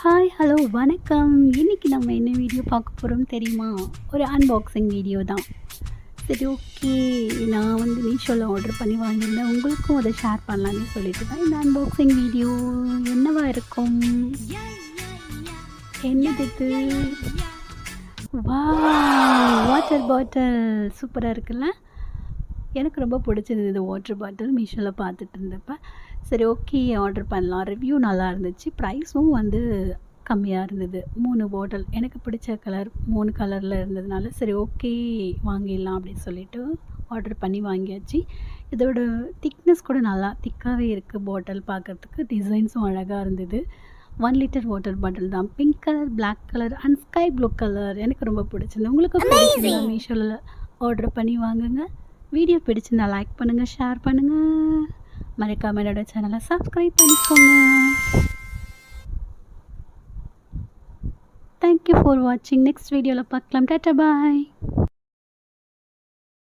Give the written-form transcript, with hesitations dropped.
Hi, hello, வணக்கம். இன்னைக்கு நம்ம என்ன வீடியோ பார்க்க போறோம் தெரியுமா? ஒரு அன்பாக்சிங் வீடியோ தான். சரி, ஓகே. நான் வந்து மீஷோல ஆர்டர் பண்ணி வாங்கியிருந்தேன். உங்களுக்கும் அத ஷேர் பண்ணலான்னு சொல்லிட்டு தான் இந்த அன்பாக்சிங் வீடியோ. என்னவா இருக்கும்? என்னது இது? வாவ்! வாட்டர் பாட்டில் சூப்பரா இருக்குல்ல? எனக்கு ரொம்ப பிடிச்சிருந்தது இந்த வாட்டர் பாட்டில் மீஷோல பார்த்துட்டு இருந்தப்ப. சரி, ஓகே, ஆர்டர் பண்ணலாம். ரிவ்யூ நல்லா இருந்துச்சு. ப்ரைஸும் வந்து கம்மியா இருந்தது. 3 பாட்டில் எனக்கு பிடிச்ச கலர் 3 கலரில் இருந்ததுனால சரி, ஓகே, வாங்கிடலாம் அப்படின்னு சொல்லிட்டு ஆர்டர் பண்ணி வாங்கியாச்சு. இதோட திக்னஸ் கூட நல்லா திக்காகவே இருக்குது. பாட்டில் பார்க்கறதுக்கு டிசைன்ஸும் அழகாக இருந்தது. 1 லிட்டர் வாட்டர் பாட்டில் தான். Pink colour, black colour and sky blue colour எனக்கு ரொம்ப பிடிச்சிருந்தது. உங்களுக்கு பிடிச்சிருந்தா மீஷோவில் ஆர்டர் பண்ணி வாங்குங்க. வீடியோ பிடிச்சிருந்தா லைக் பண்ணுங்கள், ஷேர் பண்ணுங்கள். மறக்காம என்னோட சேனலை சப்ஸ்கிரைப் பண்ணிக்கோங்க. தேங்க்யூ ஃபார் வாட்சிங். நெக்ஸ்ட் வீடியோவில் பார்க்கலாம். டாட்டா பாய்.